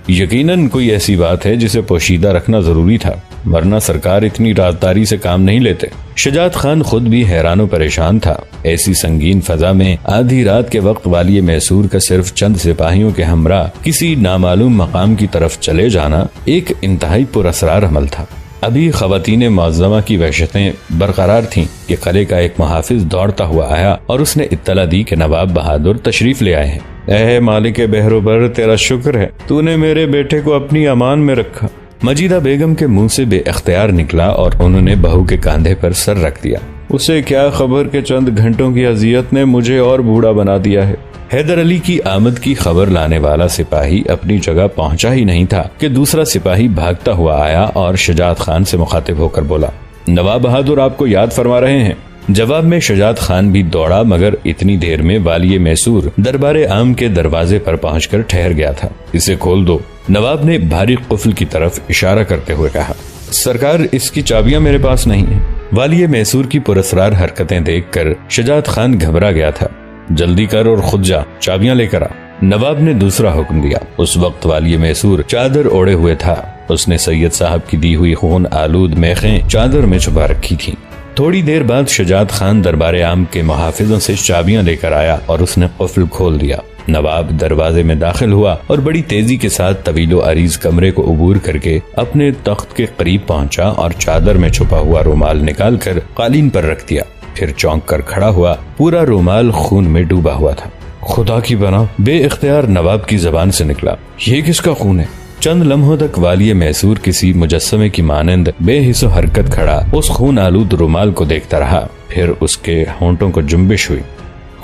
یقیناً کوئی ایسی بات ہے جسے پوشیدہ رکھنا ضروری تھا، ورنہ سرکار اتنی رازداری سے کام نہیں لیتے۔ شجاعت خان خود بھی حیران و پریشان تھا۔ ایسی سنگین فضا میں آدھی رات کے وقت والی میسور کا صرف چند سپاہیوں کے ہمراہ کسی نامعلوم مقام کی طرف چلے جانا ایک انتہائی پر اسرار عمل تھا۔ ابھی خواتین معظمہ کی وحشتیں برقرار تھیں کہ قلعے کا ایک محافظ دوڑتا ہوا آیا اور اس نے اطلاع دی کہ نواب بہادر تشریف لے آئے ہیں۔ اے مالک بہروبر، تیرا شکر ہے، تو نے میرے بیٹے کو اپنی امان میں رکھا۔ مجیدہ بیگم کے منہ سے بے اختیار نکلا اور انہوں نے بہو کے کاندھے پر سر رکھ دیا۔ اسے کیا خبر کہ چند گھنٹوں کی اذیت نے مجھے اور بوڑھا بنا دیا ہے۔ حیدر علی کی آمد کی خبر لانے والا سپاہی اپنی جگہ پہنچا ہی نہیں تھا کہ دوسرا سپاہی بھاگتا ہوا آیا اور شجاعت خان سے مخاطب ہو کر بولا، نواب بہادر آپ کو یاد فرما رہے ہیں۔ جواب میں شجاعت خان بھی دوڑا، مگر اتنی دیر میں والی میسور دربار عام کے دروازے پر پہنچ کر ٹھہر گیا تھا۔ اسے کھول دو، نواب نے بھاری قفل کی طرف اشارہ کرتے ہوئے کہا۔ سرکار، اس کی چابیاں میرے پاس نہیں ہیں۔ والی میسور کی پراسرار حرکتیں دیکھ کر شجاعت خان گھبرا گیا تھا۔ جلدی کر اور خود جا، چابیاں لے کر آ، نواب نے دوسرا حکم دیا۔ اس وقت والی میسور چادر اوڑے ہوئے تھا۔ اس نے سید صاحب کی دی ہوئی خون آلود میخیں چادر میں چھپا رکھی تھی۔ تھوڑی دیر بعد شجاعت خان دربار عام کے محافظوں سے چابیاں لے کر آیا اور اس نے قفل کھول دیا۔ نواب دروازے میں داخل ہوا اور بڑی تیزی کے ساتھ طویل و عریض کمرے کو عبور کر کے اپنے تخت کے قریب پہنچا اور چادر میں چھپا ہوا رومال نکال کر قالین پر رکھ دیا۔ پھر چونک کر کھڑا ہوا، پورا رومال خون میں ڈوبا ہوا تھا۔ خدا کی بنا، بے اختیار نواب کی زبان سے نکلا، یہ کس کا خون ہے؟ چند لمحوں تک والی میسور کسی مجسمے کی مانند بے حس و حرکت کھڑا اس خون آلود رومال کو دیکھتا رہا۔ پھر اس کے ہونٹوں کو جنبش ہوئی۔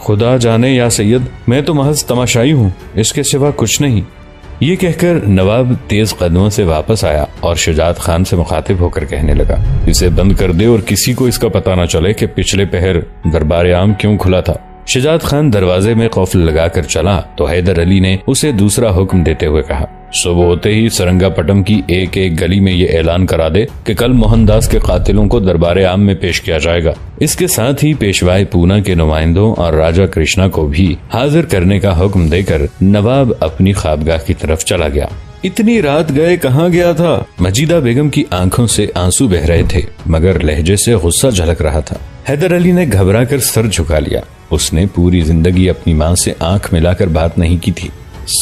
خدا جانے یا سید، میں تو محض تماشائی ہوں، اس کے سوا کچھ نہیں۔ یہ کہہ کر نواب تیز قدموں سے واپس آیا اور شجاعت خان سے مخاطب ہو کر کہنے لگا، اسے بند کر دے اور کسی کو اس کا پتہ نہ چلے کہ پچھلے پہر دربار عام کیوں کھلا تھا۔ شجاعت خان دروازے میں قفل لگا کر چلا تو حیدر علی نے اسے دوسرا حکم دیتے ہوئے کہا، صبح ہوتے ہی سرنگا پٹم کی ایک ایک گلی میں یہ اعلان کرا دے کہ کل موہن داس کے قاتلوں کو دربار عام میں پیش کیا جائے گا۔ اس کے ساتھ ہی پیشوائے پونا کے نمائندوں اور راجہ کرشنا کو بھی حاضر کرنے کا حکم دے کر نواب اپنی خوابگاہ کی طرف چلا گیا۔ اتنی رات گئے کہاں گیا تھا؟ مجیدہ بیگم کی آنکھوں سے آنسو بہ رہے تھے، مگر لہجے سے غصہ جھلک رہا تھا۔ حیدر علی نے گھبرا کر سر جھکا لیا۔ اس نے پوری زندگی اپنی ماں سے آنکھ ملا کر بات نہیں کی تھی،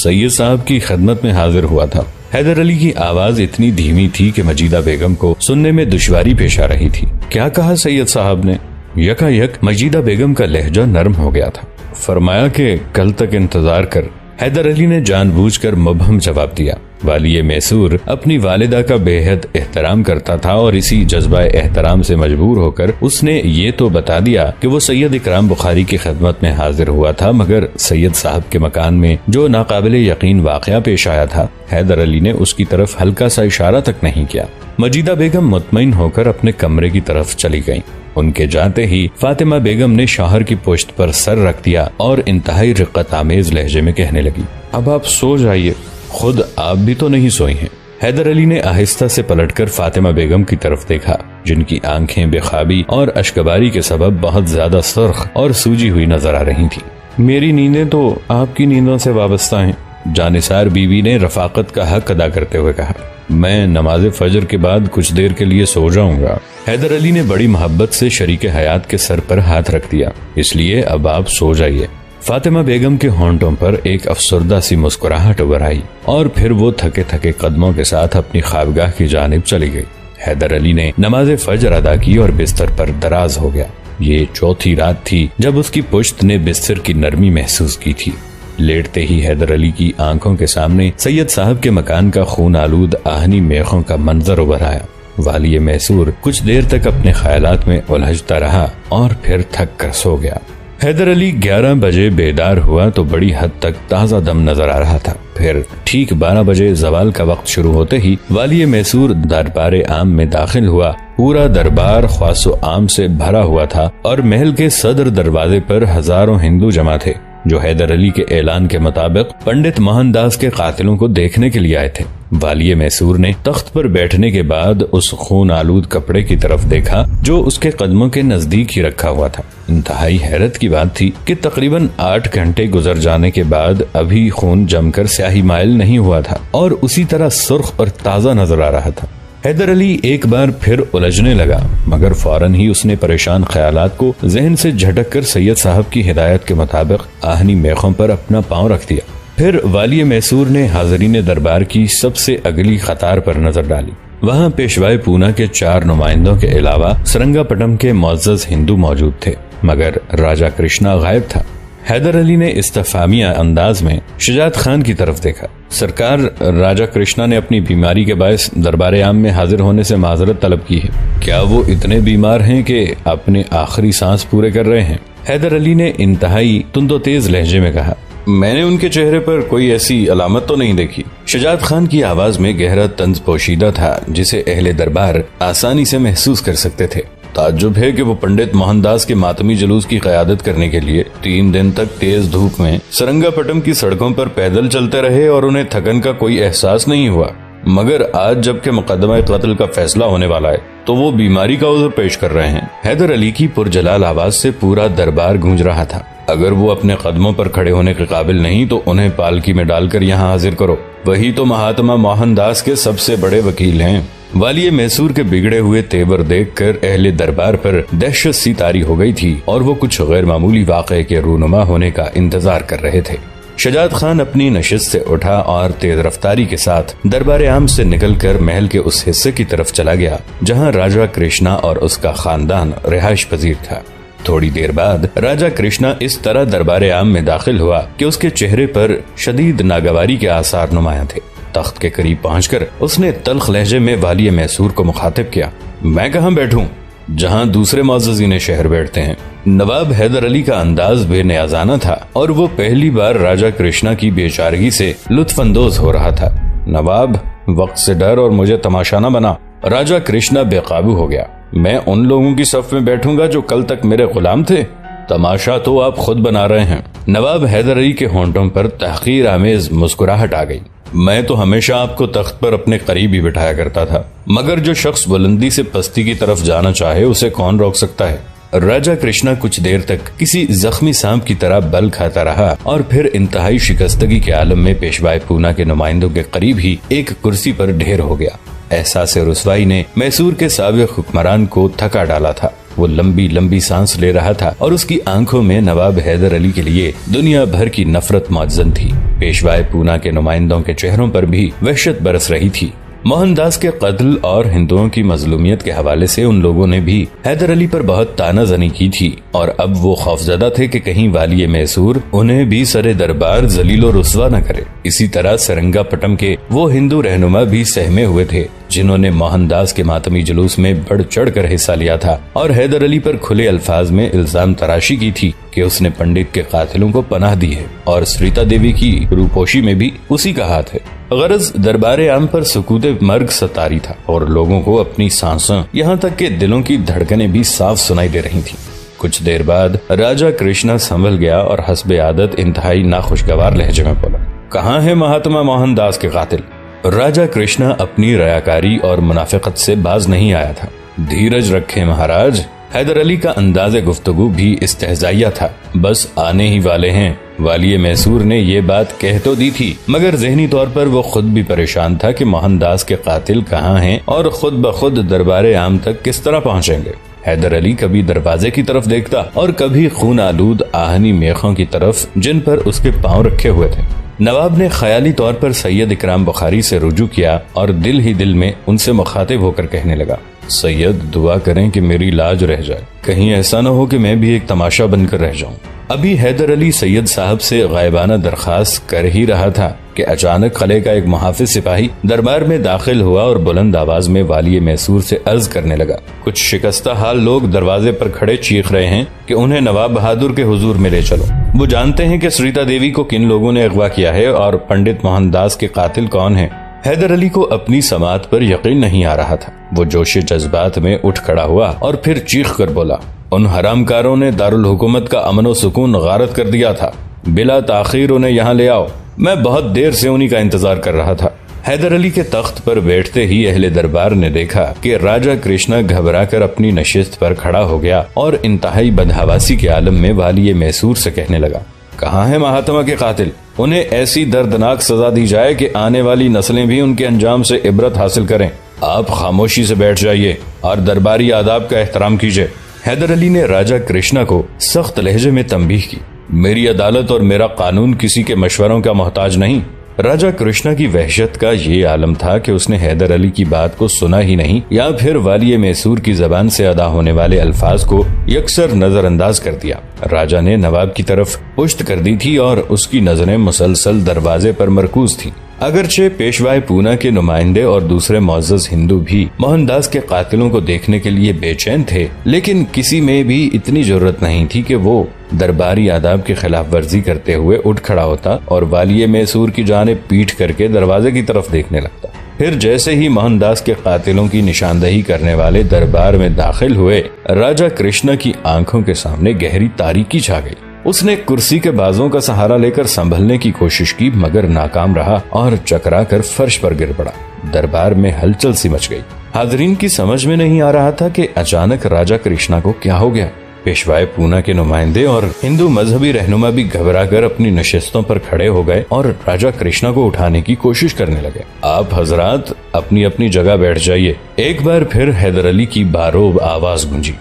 سید صاحب کی خدمت میں حاضر ہوا تھا۔ حیدر علی کی آواز اتنی دھیمی تھی کہ مجیدہ بیگم کو سننے میں دشواری پیش آ رہی تھی۔ کیا کہا سید صاحب نے؟ یکا یک مجیدہ بیگم کا لہجہ نرم ہو گیا تھا۔ فرمایا کہ کل تک انتظار کر۔ حیدر علی نے جان بوجھ کر مبہم جواب دیا۔ والی میسور اپنی والدہ کا بے حد احترام کرتا تھا اور اسی جذبہ احترام سے مجبور ہو کر اس نے یہ تو بتا دیا کہ وہ سید اکرام بخاری کی خدمت میں حاضر ہوا تھا، مگر سید صاحب کے مکان میں جو ناقابل یقین واقعہ پیش آیا تھا، حیدر علی نے اس کی طرف ہلکا سا اشارہ تک نہیں کیا۔ مجیدہ بیگم مطمئن ہو کر اپنے کمرے کی طرف چلی گئیں۔ ان کے جاتے ہی فاطمہ بیگم نے شوہر کی پشت پر سر رکھ دیا اور انتہائی رقت آمیز لہجے میں کہنے لگی، اب آپ سو جائیے، خود آپ بھی تو نہیں سوئی ہیں۔ حیدر علی نے آہستہ سے پلٹ کر فاطمہ بیگم کی طرف دیکھا، جن کی آنکھیں بے خوابی اور اشکباری کے سبب بہت زیادہ سرخ اور سوجی ہوئی نظر آ رہی تھیں۔ میری نیندیں تو آپ کی نیندوں سے وابستہ ہیں، جانثار بیوی نے رفاقت کا حق ادا کرتے ہوئے کہا۔ میں نماز فجر کے بعد کچھ دیر کے لیے سو جاؤں گا۔ حیدر علی نے بڑی محبت سے شریک حیات کے سر پر ہاتھ رکھ دیا، اس لیے اب آپ سو جائیے۔ فاطمہ بیگم کے ہونٹوں پر ایک افسردہ سی مسکراہٹ ابھر آئی اور پھر وہ تھکے تھکے قدموں کے ساتھ اپنی خوابگاہ کی جانب چلی گئی۔ حیدر علی نے نماز فجر ادا کی اور بستر پر دراز ہو گیا۔ یہ چوتھی رات تھی جب اس کی پشت نے بستر کی نرمی محسوس کی تھی۔ لیٹتے ہی حیدر علی کی آنکھوں کے سامنے سید صاحب کے مکان کا خون آلود آہنی میخوں کا منظر ابھر آیا۔ والی میسور کچھ دیر تک اپنے خیالات میں الجھتا رہا اور پھر تھک کر سو گیا۔ حیدر علی 11 بجے بیدار ہوا تو بڑی حد تک تازہ دم نظر آ رہا تھا۔ پھر ٹھیک 12 بجے زوال کا وقت شروع ہوتے ہی والی میسور دربار عام میں داخل ہوا۔ پورا دربار خواص و عام سے بھرا ہوا تھا اور محل کے صدر دروازے پر ہزاروں ہندو جمع تھے، جو حیدر علی کے اعلان کے مطابق پنڈت موہن داس کے قاتلوں کو دیکھنے کے لیے آئے تھے۔ والی میسور نے تخت پر بیٹھنے کے بعد اس خون آلود کپڑے کی طرف دیکھا جو اس کے قدموں کے نزدیک ہی رکھا ہوا تھا۔ انتہائی حیرت کی بات تھی کہ تقریباً 8 گھنٹے گزر جانے کے بعد ابھی خون جم کر سیاہی مائل نہیں ہوا تھا اور اسی طرح سرخ اور تازہ نظر آ رہا تھا۔ حیدر علی ایک بار پھر الجھنے لگا، مگر فوراً ہی اس نے پریشان خیالات کو ذہن سے جھٹک کر سید صاحب کی ہدایت کے مطابق آہنی میخوں پر اپنا پاؤں رکھ دیا۔ پھر والی میسور نے حاضرین دربار کی سب سے اگلی قطار پر نظر ڈالی۔ وہاں پیشوائے پونا کے 4 نمائندوں کے علاوہ سرنگا پٹم کے معزز ہندو موجود تھے، مگر راجہ کرشنا غائب تھا۔ حیدر علی نے استفہامیہ انداز میں شجاعت خان کی طرف دیکھا۔ سرکار، راجہ کرشنا نے اپنی بیماری کے باعث دربار عام میں حاضر ہونے سے معذرت طلب کی ہے۔ کیا وہ اتنے بیمار ہیں کہ اپنے آخری سانس پورے کر رہے ہیں؟ حیدر علی نے انتہائی تند و تیز لہجے میں کہا۔ میں نے ان کے چہرے پر کوئی ایسی علامت تو نہیں دیکھی۔ شجاعت خان کی آواز میں گہرا طنز پوشیدہ تھا جسے اہل دربار آسانی سے محسوس کر سکتے تھے۔ تعجب ہے کہ وہ پنڈت موہن داس کے ماتمی جلوس کی قیادت کرنے کے لیے 3 دن تک تیز دھوپ میں سرنگا پٹم کی سڑکوں پر پیدل چلتے رہے اور انہیں تھکن کا کوئی احساس نہیں ہوا، مگر آج جبکہ مقدمہ قتل کا فیصلہ ہونے والا ہے تو وہ بیماری کا عذر پیش کر رہے ہیں۔ حیدر علی کی پرجلال آواز سے پورا دربار گونج رہا تھا۔ اگر وہ اپنے قدموں پر کھڑے ہونے کے قابل نہیں تو انہیں پالکی میں ڈال کر یہاں حاضر کرو، وہی تو مہاتما موہن داس کے سب سے بڑے وکیل ہیں۔ والی میسور کے بگڑے ہوئے تیور دیکھ کر اہل دربار پر دہشت سی طاری ہو گئی تھی اور وہ کچھ غیر معمولی واقعے کے رونما ہونے کا انتظار کر رہے تھے۔ شجاعت خان اپنی نشست سے اٹھا اور تیز رفتاری کے ساتھ دربار عام سے نکل کر محل کے اس حصے کی طرف چلا گیا جہاں راجہ کرشنا اور اس کا خاندان رہائش پذیر تھا۔ تھوڑی دیر بعد راجہ کرشنا اس طرح دربار عام میں داخل ہوا کہ اس کے چہرے پر شدید ناگواری کے آثار نمایاں تھے۔ تخت کے قریب پہنچ کر اس نے تلخ لہجے میں والی میسور کو مخاطب کیا۔ میں کہاں بیٹھوں؟ جہاں دوسرے معززین شہر بیٹھتے ہیں۔ نواب حیدر علی کا انداز بے نیازانہ تھا اور وہ پہلی بار راجہ کرشنا کی بے چارگی سے لطف اندوز ہو رہا تھا۔ نواب، وقت سے ڈر اور مجھے تماشا نہ بنا۔ راجہ کرشنا بے قابو ہو گیا۔ میں ان لوگوں کی صف میں بیٹھوں گا جو کل تک میرے غلام تھے؟ تماشا تو آپ خود بنا رہے ہیں۔ نواب حیدر علی کے ہونٹوں پر تحقیر آمیز مسکراہٹ آ گئی۔ میں تو ہمیشہ آپ کو تخت پر اپنے قریب ہی بٹھایا کرتا تھا، مگر جو شخص بلندی سے پستی کی طرف جانا چاہے اسے کون روک سکتا ہے؟ راجہ کرشنا کچھ دیر تک کسی زخمی سانپ کی طرح بل کھاتا رہا اور پھر انتہائی شکستگی کے عالم میں پیشوائے پونا کے نمائندوں کے قریب ہی ایک کرسی پر ڈھیر ہو گیا۔ احساس رسوائی نے میسور کے سابق حکمران کو تھکا ڈالا تھا۔ وہ لمبی لمبی سانس لے رہا تھا اور اس کی آنکھوں میں نواب حیدر علی کے لیے دنیا بھر کی نفرت معجزن تھی۔ پیشوائے پونا کے نمائندوں کے چہروں پر بھی وحشت برس رہی تھی۔ موہن داس کے قتل اور ہندوؤں کی مظلومیت کے حوالے سے ان لوگوں نے بھی حیدر علی پر بہت تانا زنی کی تھی اور اب وہ خوفزدہ تھے کہ کہیں والی میسور انہیں بھی سر دربار ذلیل و رسوا نہ کرے۔ اسی طرح سرنگا پٹم کے وہ ہندو رہنما بھی سہمے ہوئے تھے جنہوں نے موہن داس کے ماتمی جلوس میں بڑھ چڑھ کر حصہ لیا تھا اور حیدر علی پر کھلے الفاظ میں الزام تراشی کی تھی کہ اس نے پنڈت کے قاتلوں کو پناہ دی ہے اور سریتا دیوی کی روپوشی میں بھی اسی کا ہاتھ ہے۔ غرض دربار عام پر سکوت مرگ ستاری تھا اور لوگوں کو اپنی سانسوں یہاں تک کہ دلوں کی دھڑکنیں بھی صاف سنائی دے رہی تھیں۔ کچھ دیر بعد راجہ کرشنا سنبھل گیا اور حسب عادت انتہائی ناخوشگوار لہجے میں بولا، کہاں ہے مہاتما موہن داس کے قاتل؟ راجہ کرشنا اپنی ریاکاری اور منافقت سے باز نہیں آیا تھا۔ دھیرج رکھے مہاراج۔ حیدر علی کا انداز گفتگو بھی استہزائیہ تھا۔ بس آنے ہی والے ہیں۔ والی میسور نے یہ بات کہہ تو دی تھی مگر ذہنی طور پر وہ خود بھی پریشان تھا کہ موہن داس کے قاتل کہاں ہیں اور خود بخود دربار عام تک کس طرح پہنچیں گے۔ حیدر علی کبھی دروازے کی طرف دیکھتا اور کبھی خون آلود آہنی میخوں کی طرف جن پر اس کے پاؤں رکھے ہوئے تھے۔ نواب نے خیالی طور پر سید اکرام بخاری سے رجوع کیا اور دل ہی دل میں ان سے مخاطب ہو کر کہنے لگا، سید دعا کریں کہ میری لاج رہ جائے، کہیں ایسا نہ ہو کہ میں بھی ایک تماشا بن کر رہ جاؤں۔ ابھی حیدر علی سید صاحب سے غائبانہ درخواست کر ہی رہا تھا کہ اچانک قلعے کا ایک محافظ سپاہی دربار میں داخل ہوا اور بلند آواز میں والی میسور سے عرض کرنے لگا، کچھ شکستہ حال لوگ دروازے پر کھڑے چیخ رہے ہیں کہ انہیں نواب بہادر کے حضور میں لے چلو۔ وہ جانتے ہیں کہ سریتا دیوی کو کن لوگوں نے اغوا کیا ہے اور پنڈت موہن داس کے قاتل کون ہیں۔ حیدر علی کو اپنی سماعت پر یقین نہیں آ رہا تھا۔ وہ جوش جذبات میں اٹھ کھڑا ہوا اور پھر چیخ کر بولا، ان حرام کاروں نے دارالحکومت کا امن و سکون غارت کر دیا تھا، بلا تاخیر انہیں یہاں لے آؤ، میں بہت دیر سے انہی کا انتظار کر رہا تھا۔ حیدر علی کے تخت پر بیٹھتے ہی اہل دربار نے دیکھا کہ راجہ کرشنا گھبرا کر اپنی نشست پر کھڑا ہو گیا اور انتہائی بدحواسی کے عالم میں والی میسور سے کہنے لگا، کہاں ہے مہاتما کے قاتل؟ انہیں ایسی دردناک سزا دی جائے کہ آنے والی نسلیں بھی ان کے انجام سے عبرت حاصل کریں۔ آپ خاموشی سے بیٹھ جائیے اور درباری آداب کا احترام کیجیے۔ حیدر علی نے راجہ کرشنا کو سخت لہجے میں تنبیہ کی، میری عدالت اور میرا قانون کسی کے مشوروں کا محتاج نہیں۔ راجہ کرشنا کی وحشت کا یہ عالم تھا کہ اس نے حیدر علی کی بات کو سنا ہی نہیں، یا پھر والی میسور کی زبان سے ادا ہونے والے الفاظ کو یکسر نظر انداز کر دیا۔ راجہ نے نواب کی طرف پشت کر دی تھی اور اس کی نظریں مسلسل دروازے پر مرکوز تھیں۔ اگرچہ پیشوائے پونا کے نمائندے اور دوسرے معزز ہندو بھی موہن داس کے قاتلوں کو دیکھنے کے لیے بے چین تھے، لیکن کسی میں بھی اتنی جرت نہیں تھی کہ وہ درباری آداب کی خلاف ورزی کرتے ہوئے اٹھ کھڑا ہوتا اور والی میسور کی جانب پیٹھ کر کے دروازے کی طرف دیکھنے لگتا۔ پھر جیسے ہی موہن داس کے قاتلوں کی نشاندہی کرنے والے دربار میں داخل ہوئے، راجہ کرشنا کی آنکھوں کے سامنے گہری تاریکی چھا گئی۔ اس نے کرسی کے بازوں کا سہارا لے کر سنبھلنے کی کوشش کی، مگر ناکام رہا اور چکرا کر فرش پر گر پڑا۔ دربار میں ہلچل سی مچ گئی۔ حاضرین کی سمجھ میں نہیں آ رہا تھا کہ اچانک راجہ کرشنا کو کیا ہو گیا۔ پیشوائے پونا کے نمائندے اور ہندو مذہبی رہنما بھی گھبرا کر اپنی نشستوں پر کھڑے ہو گئے اور راجہ کرشنا کو اٹھانے کی کوشش کرنے لگے۔ آپ حضرات اپنی اپنی جگہ بیٹھ جائیے۔ ایک بار پھر حیدر علی کی باروب آواز گونجی،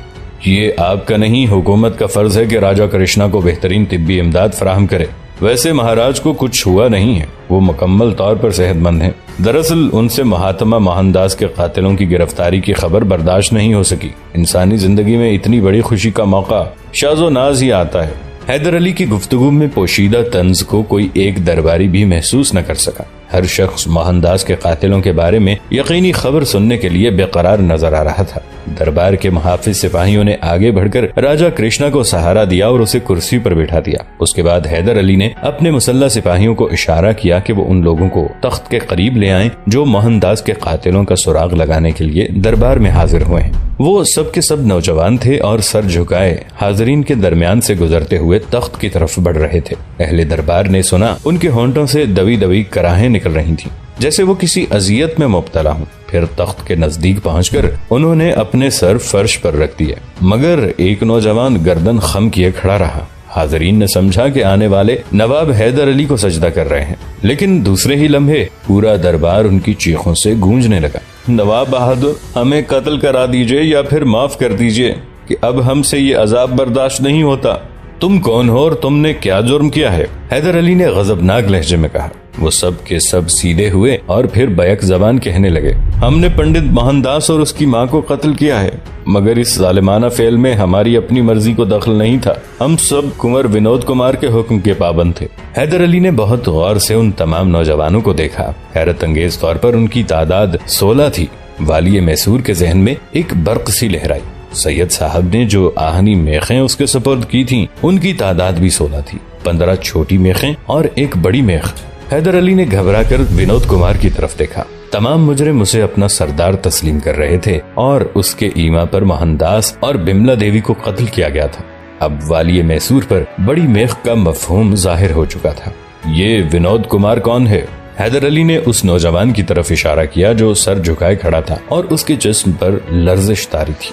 یہ آپ کا نہیں، حکومت کا فرض ہے کہ راجہ کرشنا کو بہترین طبی امداد فراہم کرے۔ ویسے مہاراج کو کچھ ہوا نہیں ہے، وہ مکمل طور پر صحت مند ہیں۔ دراصل ان سے مہاتما موہن داس کے قاتلوں کی گرفتاری کی خبر برداشت نہیں ہو سکی۔ انسانی زندگی میں اتنی بڑی خوشی کا موقع شاذ و ناز ہی آتا ہے۔ حیدر علی کی گفتگو میں پوشیدہ طنز کو کوئی ایک درباری بھی محسوس نہ کر سکا۔ ہر شخص موہن داس کے قاتلوں کے بارے میں یقینی خبر سننے کے لیے بے قرار نظر آ رہا تھا۔ دربار کے محافظ سپاہیوں نے آگے بڑھ کر راجہ کرشنا کو سہارا دیا اور اسے کرسی پر بٹھا دیا۔ اس کے بعد حیدر علی نے اپنے مسلح سپاہیوں کو اشارہ کیا کہ وہ ان لوگوں کو تخت کے قریب لے آئیں جو موہن داس کے قاتلوں کا سراغ لگانے کے لیے دربار میں حاضر ہوئے ہیں۔ وہ سب کے سب نوجوان تھے اور سر جھکائے حاضرین کے درمیان سے گزرتے ہوئے تخت کی طرف بڑھ رہے تھے۔ اہل دربار نے سنا، ان کے ہونٹوں سے دبی دبی کراہیں نکل رہی تھیں، جیسے وہ کسی اذیت میں مبتلا ہوں۔ پھر تخت کے نزدیک پہنچ کر انہوں نے اپنے سر فرش پر رکھ دیے، مگر ایک نوجوان گردن خم کیے کھڑا رہا۔ حاضرین نے سمجھا کہ آنے والے نواب حیدر علی کو سجدہ کر رہے ہیں، لیکن دوسرے ہی لمحے پورا دربار ان کی چیخوں سے گونجنے لگا۔ نواب بہادر، ہمیں قتل کرا دیجئے یا پھر معاف کر دیجئے کہ اب ہم سے یہ عذاب برداشت نہیں ہوتا۔ تم کون ہو اور تم نے کیا جرم کیا ہے؟ حیدر علی نے غضبناک لہجے میں کہا۔ وہ سب کے سب سیدھے ہوئے اور پھر بیک زبان کہنے لگے، ہم نے پنڈت موہن داس اور اس کی ماں کو قتل کیا ہے، مگر اس ظالمانہ فعل میں ہماری اپنی مرضی کو دخل نہیں تھا۔ ہم سب کنور ونود کمار کے حکم کے پابند تھے۔ حیدر علی نے بہت غور سے ان تمام نوجوانوں کو دیکھا۔ حیرت انگیز طور پر ان کی تعداد 16 تھی۔ والی میسور کے ذہن میں ایک برق سی لہرائی۔ سید صاحب نے جو آہنی میخیں اس کے سپرد کی تھیں، ان کی تعداد بھی 16 تھی، 15 چھوٹی میخیں اور ایک بڑی میخ۔ حیدر علی نے گھبرا کر ونود کمار کی طرف دیکھا۔ تمام مجرم اسے اپنا سردار تسلیم کر رہے تھے اور اس کے ایما پر موہن داس اور بملا دیوی کو قتل کیا گیا تھا۔ اب والی میسور پر بڑی میخ کا مفہوم ظاہر ہو چکا تھا۔ یہ ونود کمار کون ہے؟ حیدر علی نے اس نوجوان کی طرف اشارہ کیا جو سر جھکائے کھڑا تھا اور اس کے جسم پر لرزش طاری تھی۔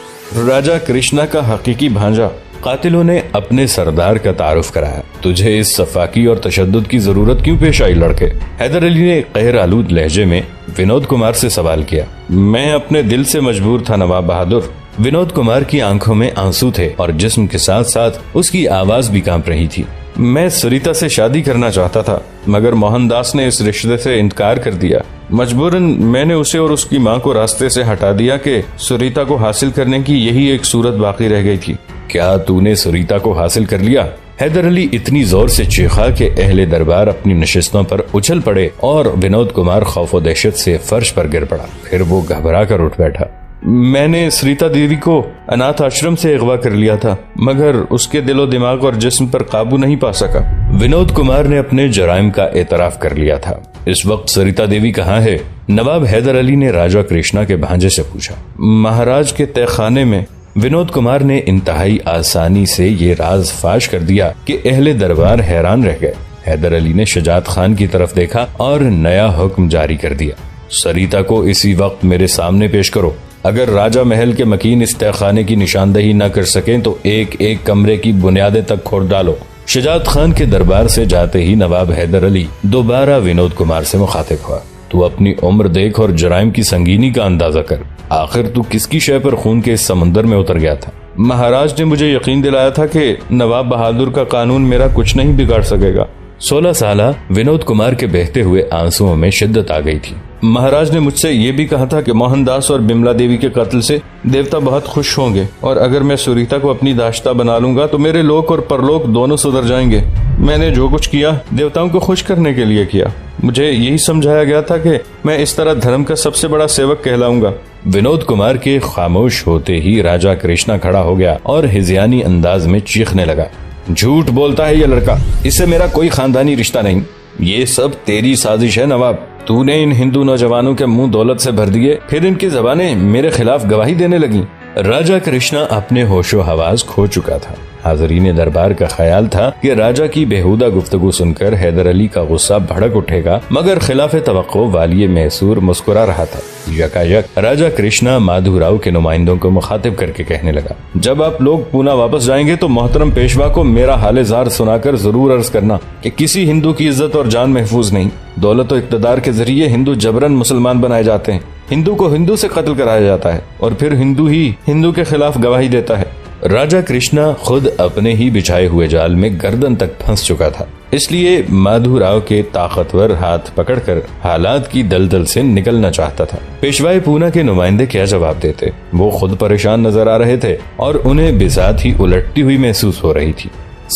راجہ کرشنا کا حقیقی بھانجا۔ قاتلوں نے اپنے سردار کا تعارف کرایا۔ تجھے اس صفاقی اور تشدد کی ضرورت کیوں پیش آئی لڑکے؟ حیدر علی نے قہر آلود لہجے میں ونود کمار سے سوال کیا۔ میں اپنے دل سے مجبور تھا نواب بہادر۔ ونود کمار کی آنکھوں میں آنسو تھے اور جسم کے ساتھ ساتھ اس کی آواز بھی کانپ رہی تھی۔ میں سریتا سے شادی کرنا چاہتا تھا، مگر موہن داس نے اس رشتے سے انکار کر دیا۔ مجبوراً میں نے اسے اور اس کی ماں کو راستے سے ہٹا دیا کہ سریتا کو حاصل کرنے کی یہی ایک صورت باقی رہ گئی تھی۔ کیا تو نے سریتا کو حاصل کر لیا؟ حیدر علی اتنی زور سے چیخا کہ اہل دربار اپنی نشستوں پر اچھل پڑے اور ونود کمار خوف و دہشت سے فرش پر گر پڑا۔ پھر وہ گھبرا کر اٹھ بیٹھا۔ میں نے سریتا دیوی کو اناتھ آشرم سے اغوا کر لیا تھا، مگر اس کے دل و دماغ اور جسم پر قابو نہیں پا سکا۔ ونود کمار نے اپنے جرائم کا اعتراف کر لیا تھا۔ اس وقت سریتا دیوی کہاں ہے؟ نواب حیدر علی نے راجہ کرشنا کے بھانجے سے پوچھا۔ مہاراج کے تہ خانے میں۔ ونود کمار نے انتہائی آسانی سے یہ راز فاش کر دیا کہ اہل دربار حیران رہ گئے۔ حیدر علی نے شجاعت خان کی طرف دیکھا اور نیا حکم جاری کر دیا، سریتا کو اسی وقت میرے سامنے پیش کرو۔ اگر راجہ محل کے مکین اس تہ خانے کی نشاندہی نہ کر سکیں تو ایک ایک کمرے کی بنیادیں تک کھود ڈالو۔ شجاعت خان کے دربار سے جاتے ہی نواب حیدر علی دوبارہ ونود کمار سے مخاطب ہوا، تو اپنی عمر دیکھ اور جرائم کی سنگینی کا اندازہ کر، آخر تو کس کی شے پر خون کے اس سمندر میں اتر گیا تھا؟ مہاراج نے مجھے یقین دلایا تھا کہ نواب بہادر کا قانون میرا کچھ نہیں بگاڑ سکے گا۔ 16 سالہ ونود کمار کے بہتے ہوئے آنسوؤں میں شدت آ گئی تھی۔ مہاراج نے مجھ سے یہ بھی کہا تھا کہ موہن داس اور بملا دیوی کے قتل سے دیوتا بہت خوش ہوں گے، اور اگر میں سریتا کو اپنی داشتہ بنا لوں گا تو میرے لوک اور پرلوک دونوں سدھر جائیں گے۔ میں نے جو کچھ کیا دیوتاؤں کو خوش کرنے کے لیے کیا۔ مجھے یہی سمجھایا گیا تھا کہ میں اس طرح دھرم کا سب سے بڑا سیوک کہلاؤں گا۔ ونود کمار کے خاموش ہوتے ہی راجہ کرشنا کھڑا ہو گیا اور ہذیانی انداز میں چیخنے لگا، جھوٹ بولتا ہے یہ لڑکا، اس سے میرا کوئی خاندانی رشتہ نہیں، یہ سب تیری سازش ہے نواب۔ تو نے ان ہندو نوجوانوں کے منہ دولت سے بھر دیے، پھر ان کی زبانیں میرے خلاف گواہی دینے لگیں۔ راجہ کرشنا اپنے ہوش و حواس کھو چکا تھا۔ حاضرین دربار کا خیال تھا کہ راجہ کی بےہودہ گفتگو سن کر حیدر علی کا غصہ بھڑک اٹھے گا، مگر خلاف توقع والی میسور مسکرا رہا تھا۔ یکایک راجہ کرشنا مادھو راؤ کے نمائندوں کو مخاطب کر کے کہنے لگا، جب آپ لوگ پونا واپس جائیں گے تو محترم پیشوا کو میرا حال زار سنا کر ضرور عرض کرنا کہ کسی ہندو کی عزت اور جان محفوظ نہیں۔ دولت و اقتدار کے ذریعے ہندو جبرن مسلمان بنائے جاتے ہیں، ہندو کو ہندو سے قتل کرایا جاتا ہے اور پھر ہندو ہی ہندو کے خلاف گواہی دیتا ہے۔ راجہ کرشنا خود اپنے ہی بچھائے ہوئے جال میں گردن تک پھنس چکا تھا، اس لیے مادھو راؤ کے طاقتور ہاتھ پکڑ کر حالات کی دلدل سے نکلنا چاہتا تھا۔ پیشوائے پونا کے نمائندے کیا جواب دیتے؟ وہ خود پریشان نظر آ رہے تھے اور انہیں بذات ہی الٹتی ہوئی محسوس ہو رہی تھی۔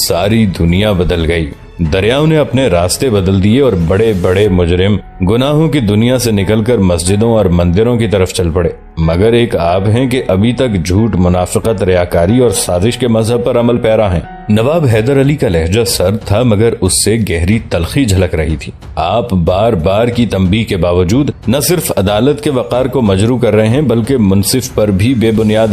ساری دنیا بدل گئی، دریاؤں نے اپنے راستے بدل دیے اور بڑے بڑے مجرم گناہوں کی دنیا سے نکل کر مسجدوں اور مندروں کی طرف چل پڑے، مگر ایک آپ ہیں کہ ابھی تک جھوٹ، منافقت، ریاکاری اور سازش کے مذہب پر عمل پیرا ہیں۔ نواب حیدر علی کا لہجہ سرد تھا مگر اس سے گہری تلخی جھلک رہی تھی۔ آپ بار بار کی تنبیہ کے باوجود نہ صرف عدالت کے وقار کو مجروح کر رہے ہیں بلکہ منصف پر بھی بے بنیاد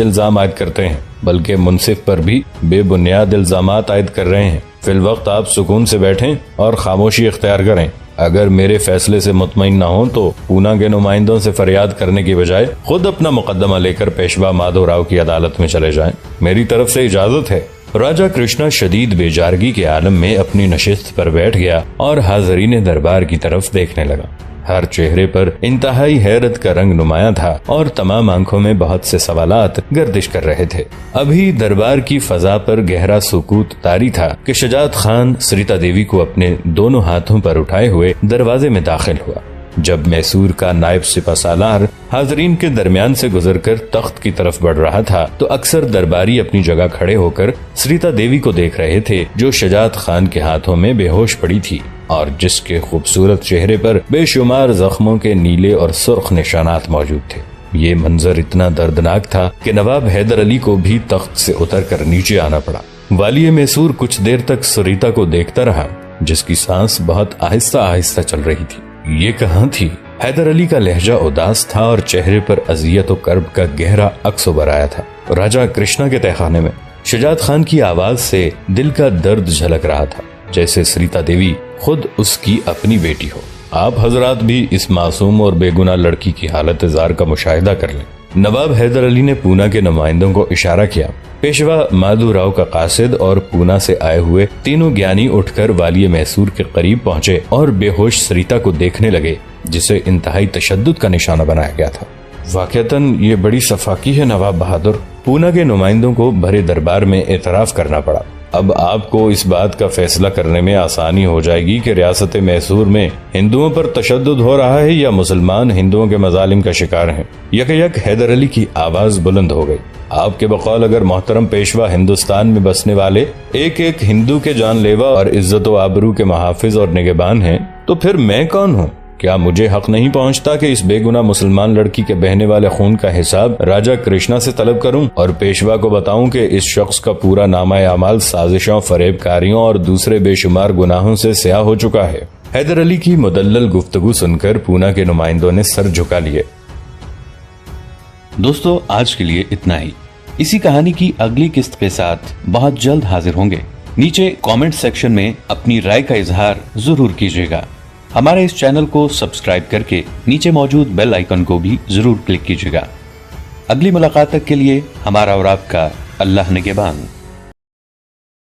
الزامات عائد کر رہے ہیں۔ فی الوقت آپ سکون سے بیٹھیں اور خاموشی اختیار کریں۔ اگر میرے فیصلے سے مطمئن نہ ہوں تو پونا کے نمائندوں سے فریاد کرنے کی بجائے خود اپنا مقدمہ لے کر پیشوا مادھو راؤ کی عدالت میں چلے جائیں، میری طرف سے اجازت ہے۔ راجہ کرشنا شدید بیچارگی کے عالم میں اپنی نشست پر بیٹھ گیا اور حاضرین دربار کی طرف دیکھنے لگا۔ ہر چہرے پر انتہائی حیرت کا رنگ نمایاں تھا اور تمام آنکھوں میں بہت سے سوالات گردش کر رہے تھے۔ ابھی دربار کی فضا پر گہرا سکوت طاری تھا کہ شجاعت خان سریتا دیوی کو اپنے دونوں ہاتھوں پر اٹھائے ہوئے دروازے میں داخل ہوا۔ جب میسور کا نائب سپہ سالار حاضرین کے درمیان سے گزر کر تخت کی طرف بڑھ رہا تھا تو اکثر درباری اپنی جگہ کھڑے ہو کر سریتا دیوی کو دیکھ رہے تھے، جو شجاعت خان کے ہاتھوں میں بے ہوش پڑی تھی اور جس کے خوبصورت چہرے پر بے شمار زخموں کے نیلے اور سرخ نشانات موجود تھے۔ یہ منظر اتنا دردناک تھا کہ نواب حیدر علی کو بھی تخت سے اتر کر نیچے آنا پڑا۔ والی میسور کچھ دیر تک سریتا کو دیکھتا رہا، جس کی سانس بہت آہستہ آہستہ چل رہی تھی۔ یہ کہاں تھی؟ حیدر علی کا لہجہ اداس تھا اور چہرے پر اذیت و کرب کا گہرا عکس ابھر آیا تھا۔ راجہ کرشنا کے تہخانے میں شجاعت خان کی آواز سے دل کا درد جھلک رہا تھا، جیسے سریتا دیوی خود اس کی اپنی بیٹی ہو۔ آپ حضرات بھی اس معصوم اور بے گناہ لڑکی کی حالت زار کا مشاہدہ کر لیں۔ نواب حیدر علی نے پونا کے نمائندوں کو اشارہ کیا۔ پیشوا مادھو راؤ کا قاصد اور پونا سے آئے ہوئے تینوں گیانی اٹھ کر والی میسور کے قریب پہنچے اور بے ہوش سریتا کو دیکھنے لگے، جسے انتہائی تشدد کا نشانہ بنایا گیا تھا۔ واقعتاً یہ بڑی صفاقی ہے نواب بہادر، پونا کے نمائندوں کو بھرے دربار میں اعتراف کرنا پڑا۔ اب آپ کو اس بات کا فیصلہ کرنے میں آسانی ہو جائے گی کہ ریاست میسور میں ہندوؤں پر تشدد ہو رہا ہے یا مسلمان ہندوؤں کے مظالم کا شکار ہیں۔ یک حیدر علی کی آواز بلند ہو گئی۔ آپ کے بقول اگر محترم پیشوا ہندوستان میں بسنے والے ایک ایک ہندو کے جان لیوا اور عزت و آبرو کے محافظ اور نگہبان ہیں تو پھر میں کون ہوں؟ کیا مجھے حق نہیں پہنچتا کہ اس بے گناہ مسلمان لڑکی کے بہنے والے خون کا حساب راجہ کرشنا سے طلب کروں اور پیشوا کو بتاؤں کہ اس شخص کا پورا نامہ اعمال سازشوں، فریب کاریوں اور دوسرے بے شمار گناہوں سے سیاہ ہو چکا ہے؟ حیدر علی کی مدلل گفتگو سن کر پونا کے نمائندوں نے سر جھکا لیے۔ دوستو، آج کے لیے اتنا ہی۔ اسی کہانی کی اگلی قسط کے ساتھ بہت جلد حاضر ہوں گے۔ نیچے کامنٹ سیکشن میں اپنی رائے کا اظہار ضرور کیجیے گا۔ ہمارے اس چینل کو سبسکرائب کر کے نیچے موجود بیل آئیکن کو بھی ضرور کلک کیجیے گا۔ اگلی ملاقات تک کے لیے ہمارا اور آپ کا اللہ نگہبان۔